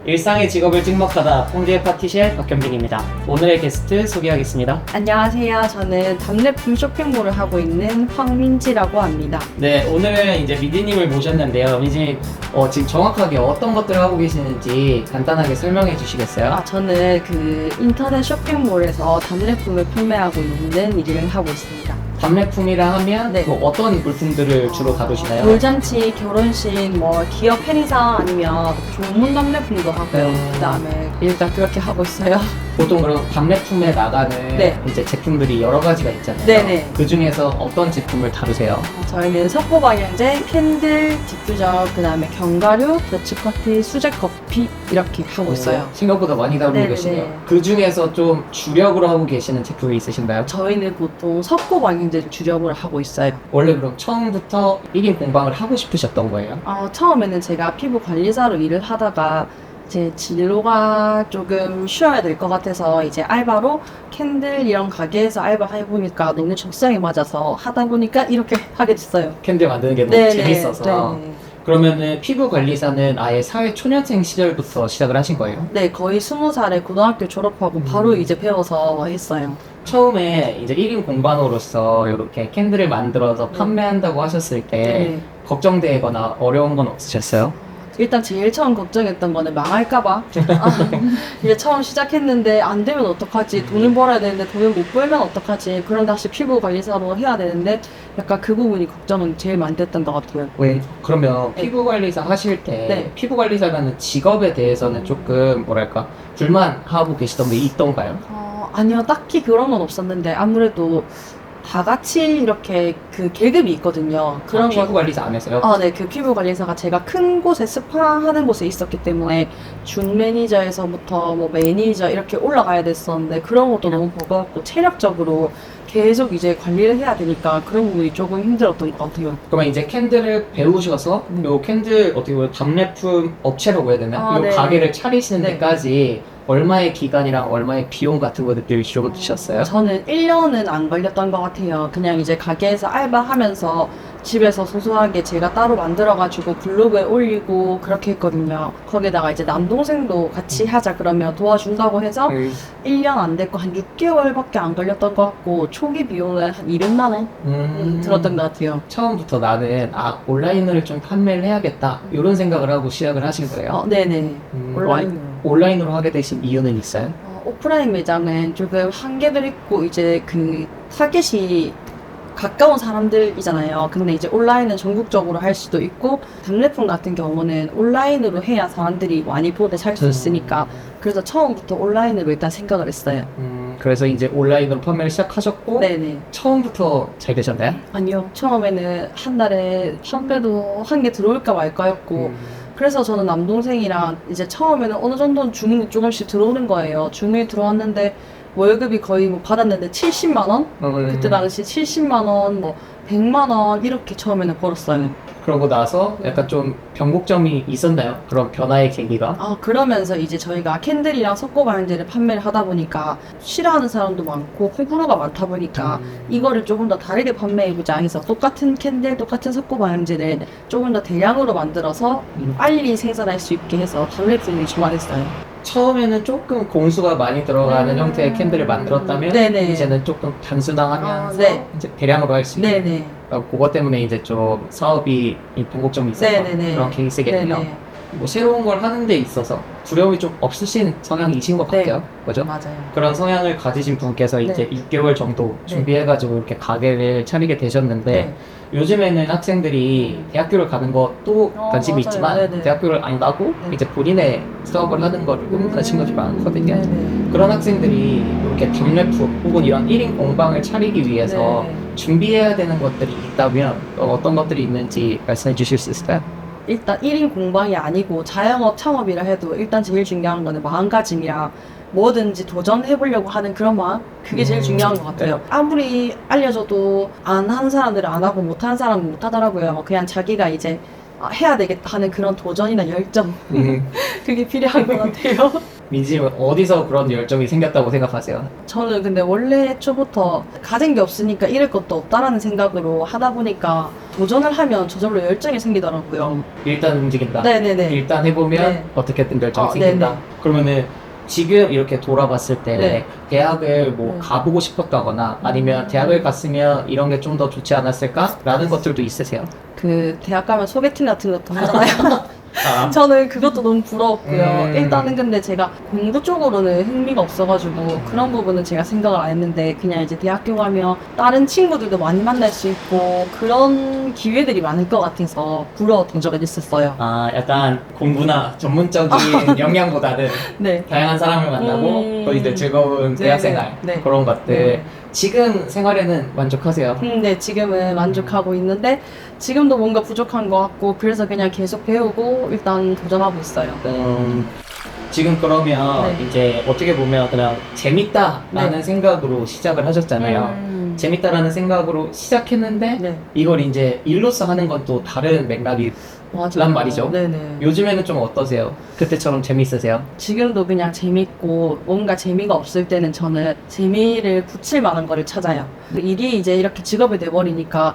일상의 직업을 찍먹하다 홍대의 파티셰프 박경빈입니다. 오늘의 게스트 소개하겠습니다. 안녕하세요. 저는 답례품 쇼핑몰을 하고 있는 황민지라고 합니다. 네, 오늘은 이제 미디님을 모셨는데요. 미디님, 지금 정확하게 어떤 것들을 하고 계시는지 간단하게 설명해 주시겠어요? 저는 그 인터넷 쇼핑몰에서 답례품을 판매하고 있는 일을 하고 있습니다. 답례품이라 하면 네. 뭐 어떤 물품들을 주로 다루시나요? 돌잔치, 결혼식, 뭐 기업 행사 아니면 조문 답례품도 하고요. 그다음에 일단 그렇게 하고 있어요. 보통 그럼 답례품에 나가는 네. 이제 제품들이 여러 가지가 있잖아요. 네네. 그 중에서 어떤 제품을 다루세요? 저희는 석고방향제, 캔들, 디퓨저, 그다음에 견과류, 더치커피, 수제커피 이렇게 하고 있어요. 생각보다 많이 다루고 네네네. 계시네요. 그 중에서 좀 주력으로 하고 계시는 제품이 있으신가요? 저희는 보통 석고방향제를 주력으로 하고 있어요. 원래 그럼 처음부터 1인 공방을 하고 싶으셨던 거예요? 처음에는 제가 피부 관리사로 일을 하다가 제 진로가 조금 쉬어야 될 것 같아서 이제 알바로 캔들 이런 가게에서 알바 해보니까 너무 적성에 맞아서 하다 보니까 이렇게 하게 됐어요. 캔들 만드는 게 너무 재밌어서. 네네. 그러면은 피부 관리사는 아예 사회 초년생 시절부터 시작을 하신 거예요? 네, 거의 20살에 고등학교 졸업하고 바로 이제 배워서 했어요. 처음에 이제 1인 공방으로서 이렇게 캔들을 만들어서 판매한다고 하셨을 때 네. 걱정되거나 어려운 건 없으셨어요? 일단 제일 처음 걱정했던 거는 망할까봐. 이제 처음 시작했는데 안 되면 어떡하지? 돈을 벌어야 되는데 돈을 못 벌면 어떡하지? 그럼 다시 피부 관리사로 해야 되는데 약간 그 부분이 걱정은 제일 많이 됐던 것 같아요. 왜? 그러면 네. 피부 관리사 하실 때 네. 피부 관리사라는 직업에 대해서는 조금 뭐랄까 불만하고 계시던 게 있던가요? 아니요, 딱히 그런 건 없었는데 아무래도 다 같이 이렇게 그 계급이 있거든요. 그런 피부 거. 관리사 안에서요? 네, 그 피부 관리사가 제가 큰 곳에 스파하는 곳에 있었기 때문에 준 매니저에서부터 뭐 매니저 이렇게 올라가야 됐었는데 그런 것도 너무 버거웠고 체력적으로 계속 이제 관리를 해야 되니까 그런 부분이 조금 힘들었던 것 같아요. 그러면 이제 캔들을 배우셔서 요 캔들 어떻게 보면 답례품 업체라고 해야 되나? 요 네. 가게를 차리시는 네. 데까지 얼마의 기간이랑 얼마의 비용 같은 것들을 주로 드셨어요? 저는 1년은 안 걸렸던 것 같아요. 그냥 이제 가게에서 알바하면서 집에서 소소하게 제가 따로 만들어가지고 블로그에 올리고 그렇게 했거든요. 거기다가 이제 남동생도 같이 하자 그러면 도와준다고 해서 1년 안 됐고 한 6개월밖에 안 걸렸던 것 같고 초기 비용은 한 200만 원 들었던 것 같아요. 처음부터 나는 온라인으로 좀 판매를 해야겠다 이런 생각을 하고 시작을 하신 거예요? 네네. 온라인으로. 온라인으로 하게 되신 이유는 있어요? 오프라인 매장은 조금 한계들 있고 이제 그 타겟이 가까운 사람들이잖아요. 근데 이제 온라인은 전국적으로 할 수도 있고 답례품 같은 경우는 온라인으로 해야 사람들이 많이 보되 살 수 있으니까 그래서 처음부터 온라인으로 일단 생각을 했어요. 그래서 이제 온라인으로 판매를 시작하셨고 네네. 처음부터 잘 되셨나요? 아니요. 처음에는 한 달에 한 배도 한 개 들어올까 말까였고 그래서 저는 남동생이랑 이제 처음에는 어느 정도는 주문이 조금씩 들어오는 거예요. 주문이 들어왔는데 월급이 거의 뭐 받았는데 70만 원? 그때 당시 70만 원, 뭐 100만 원 이렇게 처음에는 벌었어요. 그러고 나서 약간 좀 변곡점이 있었나요? 그런 변화의 계기가? 그러면서 이제 저희가 캔들이랑 석고방향제를 판매를 하다 보니까 싫어하는 사람도 많고 호불호가 많다 보니까 이거를 조금 더 다르게 판매해보자 해서 똑같은 캔들, 똑같은 석고방향제를 조금 더 대량으로 만들어서 빨리 생산할 수 있게 해서 답례품이 좋아했어요. 처음에는 조금 공수가 많이 들어가는 형태의 캔들을 만들었다면 네네. 이제는 조금 단순화하면서 네. 이제 대량으로 할 수 있는 네네. 그것 때문에 이제 좀 사업이 변곡점이 있어서 네네네. 그런 케이스겠네요. 네네. 뭐 새로운 걸 하는 데 있어서 두려움이 좀 없으신 성향이신 것 네. 같아요. 그죠? 맞아요. 그런 성향을 가지신 분께서 이제 6개월 정도 준비해가지고 이렇게 가게를 차리게 되셨는데 네. 요즘에는 학생들이 대학교를 가는 것도 관심이 맞아요. 있지만 네네. 대학교를 안 가고 이제 본인의 사업을 하는 거를 꿈꾸시는 것이 많거든요. 네네. 그런 학생들이 이렇게 답례품 혹은 이런 1인 공방을 차리기 위해서 네. 준비해야 되는 것들이 있다면 어떤 것들이 있는지 말씀해 주실 수 있을까요? 일단 1인 공방이 아니고 자영업 창업이라 해도 일단 제일 중요한 거는 마음가짐이랑 뭐든지 도전해보려고 하는 그런 마음? 그게 제일 중요한 것 같아요. 아무리 알려줘도 안 하는 사람들은 안 하고 못 하는 사람은 못 하더라고요. 그냥 자기가 이제 해야 되겠다 하는 그런 도전이나 열정 음. 그게 필요한 것 같아요. 민지님은 어디서 그런 열정이 생겼다고 생각하세요? 저는 근데 원래 초부터 가진 게 없으니까 잃을 것도 없다라는 생각으로 하다 보니까 도전을 하면 저절로 열정이 생기더라고요. 일단 움직인다. 네네네. 일단 해보면 네. 어떻게든 열정이 생긴다. 네네. 그러면은 지금 이렇게 돌아봤을 때 네. 대학을 뭐 네. 가보고 싶었다거나 아니면 대학을 갔으면 이런 게 좀 더 좋지 않았을까? 라는 것들도 있으세요? 그 대학 가면 소개팅 같은 것도 하잖아요. 아, 저는 그것도 너무 부러웠고요. 음. 일단은 근데 제가 공부 쪽으로는 흥미가 없어가지고 그런 부분은 제가 생각을 안 했는데 그냥 이제 대학교 가면 다른 친구들도 많이 만날 수 있고 그런 기회들이 많을 것 같아서 부러웠던 적은 있었어요. 아, 약간 공부나 전문적인 역량보다는 네. 다양한 사람을 만나고 또 이제 즐거운 네, 대학생활 네. 그런 것들 네. 지금 생활에는 만족하세요? 네, 지금은 만족하고 있는데 지금도 뭔가 부족한 것 같고 그래서 그냥 계속 배우고 일단 도전하고 있어요. 지금 그러면 네. 이제 어떻게 보면 그냥 재밌다라는 네. 생각으로 시작을 하셨잖아요. 재밌다라는 생각으로 시작했는데 네. 이걸 이제 일로서 하는 건 또 다른 맥락이 맞아요. 란 말이죠. 네네. 요즘에는 좀 어떠세요? 그때처럼 재밌으세요? 지금도 그냥 재밌고 뭔가 재미가 없을 때는 저는 재미를 붙일 만한 거를 찾아요. 일이 이제 이렇게 직업이 돼버리니까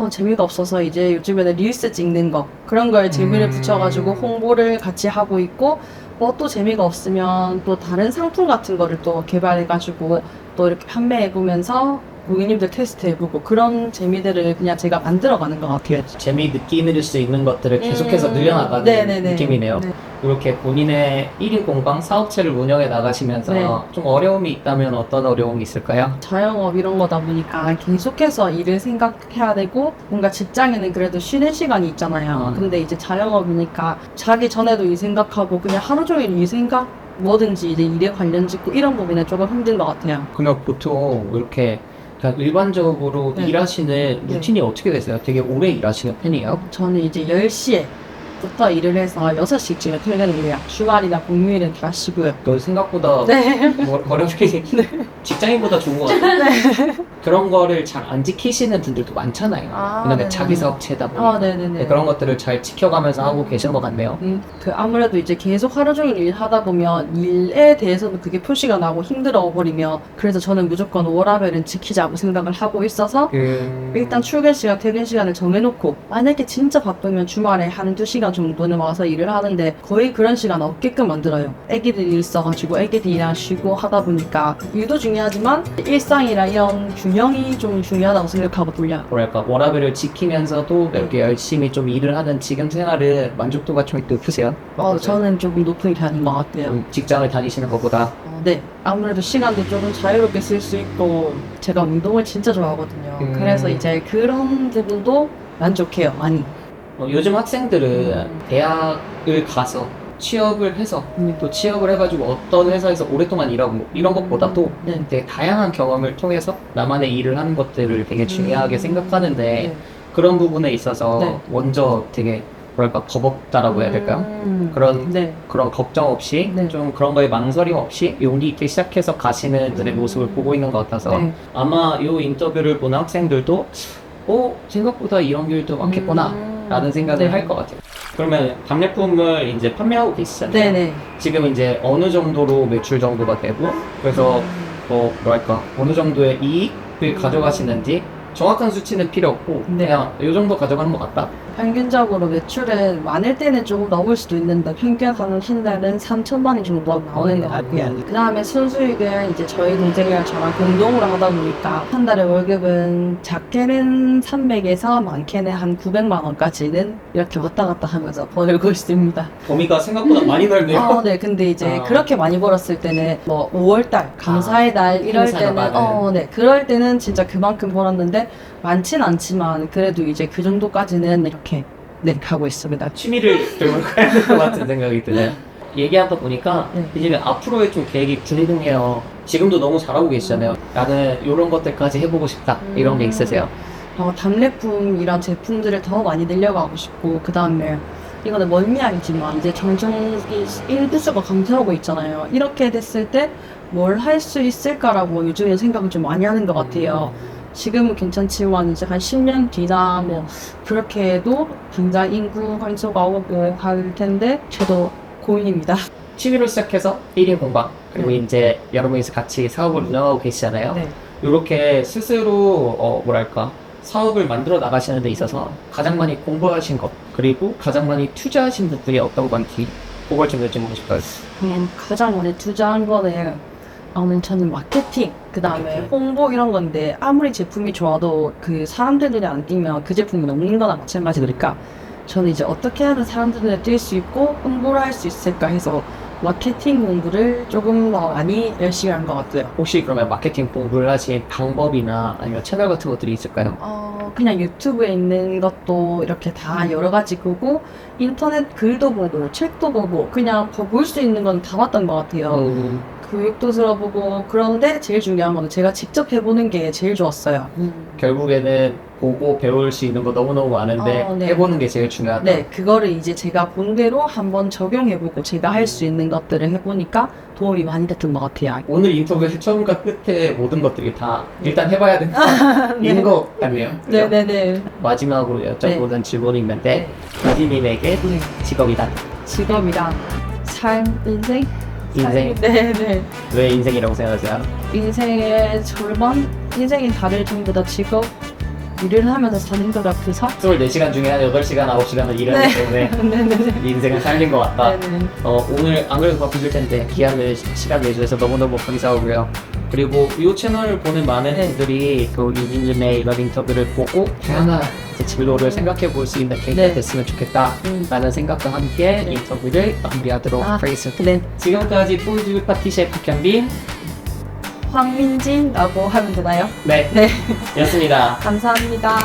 재미가 없어서 이제 요즘에는 릴스 찍는 거 그런 거에 재미를 붙여가지고 홍보를 같이 하고 있고 뭐 또 재미가 없으면 또 다른 상품 같은 거를 또 개발해가지고 또 이렇게 판매해보면서 고객님들 테스트해보고 그런 재미들을 그냥 제가 만들어가는 것 같아요. 재미 느끼는 수 있는 것들을 계속해서 늘려나가는 네네네. 느낌이네요. 네. 이렇게 본인의 1인 공방 사업체를 운영해 나가시면서 네. 좀 어려움이 있다면 어떤 어려움이 있을까요? 자영업 이런 거다 보니까 계속해서 일을 생각해야 되고 뭔가 직장에는 그래도 쉬는 시간이 있잖아요. 근데 이제 자영업이니까 자기 전에도 일 생각하고 그냥 하루 종일 일 생각 뭐든지 이제 일에 관련 짓고 이런 부분에 조금 힘든 것 같아요. 그냥 보통 이렇게 그냥 일반적으로 네. 일하시는 루틴이 어떻게 되세요? 되게 오래 일하시는 편이에요? 저는 이제 10시부터 일을 해서 6시쯤에 퇴근을 해요. 주말이나 공휴일은 다 쉬고요. 그 생각보다 네. 어렵게 직장인보다 좋은 것 같아요. 그런 거를 잘 안 지키시는 분들도 많잖아요. 아, 왜냐면 네네. 자기 사업체다 보니까 네네네. 네, 그런 것들을 잘 지켜가면서 하고 계신 것 같네요. 그 아무래도 이제 계속 하루 종일 일하다 보면 일에 대해서도 그게 표시가 나고 힘들어 버리면 그래서 저는 무조건 워라밸은 지키자고 생각을 하고 있어서 일단 출근 시간, 퇴근 시간을 정해놓고 만약에 진짜 바쁘면 주말에 한두 시간 정도는 와서 일을 하는데 거의 그런 시간 없게끔 만들어요. 애기들 일 있어가지고 애기들이랑 쉬고 하다 보니까 일도 중요하지만 일상이랑 이런 균형이 좀 중요하다고 생각하고 돌려요. 뭐랄까 워라밸을 지키면서도 이렇게 열심히 좀 일을 하는 지금 생활은 만족도가 좀 높으세요? 저는 조금 높은 편인 것 같아요. 직장을 다니시는 것보다 네, 아무래도 시간도 조금 자유롭게 쓸 수 있고 제가 운동을 진짜 좋아하거든요. 그래서 이제 그런 부분도 만족해요, 많이. 요즘 학생들은 대학을 가서 취업을 해서 또 취업을 해가지고 어떤 회사에서 오랫동안 일하고 이런 것보다도 네. 되게 다양한 경험을 통해서 나만의 일을 하는 것들을 되게 중요하게 생각하는데 네. 그런 부분에 있어서 네. 먼저 되게 뭐랄까 버벅다라고 해야 될까요? 그런 네. 그런 걱정 없이 네. 좀 그런 거에 망설임 없이 용기 있게 시작해서 가시는 분의 모습을 보고 있는 것 같아서 네. 아마 이 인터뷰를 보는 학생들도 생각보다 이런 길도 많겠구나 라는 생각을 네. 할 것 같아요. 그러면 답례품을 이제 판매하고 계시잖아요. 네네. 지금 이제 어느 정도로 매출 정도가 되고 그래서 뭐랄까 어느 정도의 이익을 가져가시는지 정확한 수치는 필요 없고 네. 그냥 이 정도 가져가는 것 같다. 평균적으로 매출은 많을 때는 조금 넘을 수도 있는데 평균 한 달은 3천만 원 정도 나오는 것 같고요. 그 다음에 순수익은 이제 저희 동생이랑 저랑 공동으로 하다 보니까 한 달에 월급은 작게는 300에서 많게는 한 900만 원까지는 이렇게 왔다 갔다 하면서 벌고 있습니다. 범위가 생각보다 많이 넓네요. 네. 근데 이제 그렇게 많이 벌었을 때는 뭐 5월달, 감사의 달 이럴 행사가 때는 많은. 네. 그럴 때는 진짜 그만큼 벌었는데 많진 않지만 그래도 이제 그 정도까지는 이렇게 가고 있습니다. 취미를 들고 가야 될 것 같은 생각이 드네요. 얘기하다 보니까 네. 이제 앞으로의 좀 계획이 궁금해요. 지금도 너무 잘하고 계시잖아요. 나는 이런 것들까지 해보고 싶다 이런 게 있으세요? 답례품 이런 제품들을 더 많이 늘려가고 싶고 그 다음에 이거는 멀미약이지만 이제 점점 일부수가 감소하고 있잖아요. 이렇게 됐을 때 뭘 할 수 있을까라고 요즘에 생각을 좀 많이 하는 것 같아요. 지금은 괜찮지만 이제 한 10년 뒤나 뭐 그렇게 해도 굉장히 인구 감소가 오고 할 텐데 저도 고민입니다. 취미로 시작해서 1인 공방 그리고 네. 이제 여러분이서 같이 사업을 운영하고 계시잖아요. 네. 이렇게 스스로 뭐랄까 사업을 만들어 나가시는 데 있어서 가장 많이 공부하신 것 그리고 가장 많이 투자하신 부분이 어떤 건지 그걸 좀 여쭤보고 싶어요. 가장 많이 투자한 거는 저는 마케팅, 그 다음에 마케팅. 홍보 이런 건데 아무리 제품이 좋아도 그 사람들 눈에 안 띄면 그 제품이 없는 거나 마찬가지니까 저는 이제 어떻게 하면 사람들 눈에 띌 수 있고 홍보를 할 수 있을까 해서 마케팅 공부를 조금 더 많이 열심히 한 것 같아요. 혹시 그러면 마케팅 공부를 하신 방법이나 아니면 채널 같은 것들이 있을까요? 그냥 유튜브에 있는 것도 이렇게 다 여러 가지 보고 인터넷 글도 보고 책도 보고 그냥 볼 수 있는 건 다 봤던 것 같아요. 교육도 들어보고 그런데 제일 중요한 거는 제가 직접 해보는 게 제일 좋았어요. 결국에는 보고 배울 수 있는 거 너무너무 많은데 네. 해보는 게 제일 중요하다. 네, 그거를 이제 제가 본 대로 한번 적용해보고 제가 할 수 있는 것들을 해보니까 도움이 많이 됐던 것 같아요. 오늘 인터뷰에서 처음과 끝에 모든 것들이 다 일단 해봐야 된다인 것 같네요. 그죠? 네네네. 마지막으로 여쭤보는 질문이 있는데 이지님에게 네. 직업이다. 직업이랑 삶, 인생? 인생. 네네. 왜 인생이라고 생각하세요? 인생의 절반? 인생이 다를 정도다 직업? 일을 하면서 사는 것 같아서 24시간 중에 한 8시간, 9시간을 일하기 때문에 네네네. 인생을 살린 것 같다. 네네. 오늘 안 그래도 바쁘실 텐데 귀한 시간 내주셔서 너무너무 감사하고요. 그리고 이 채널을 보는 많은 네. 분들이 또 이진님의 이런 인터뷰를 보고 다양한 진로를 생각해 볼 수 있는 계기가 네. 됐으면 좋겠다라는 생각과 함께 네. 인터뷰를 마무리하도록 하겠습니다. 네. 지금까지 푸드 파티 셰프 박현빈 황민진라고 하면 되나요? 네, 네. 였습니다. 감사합니다.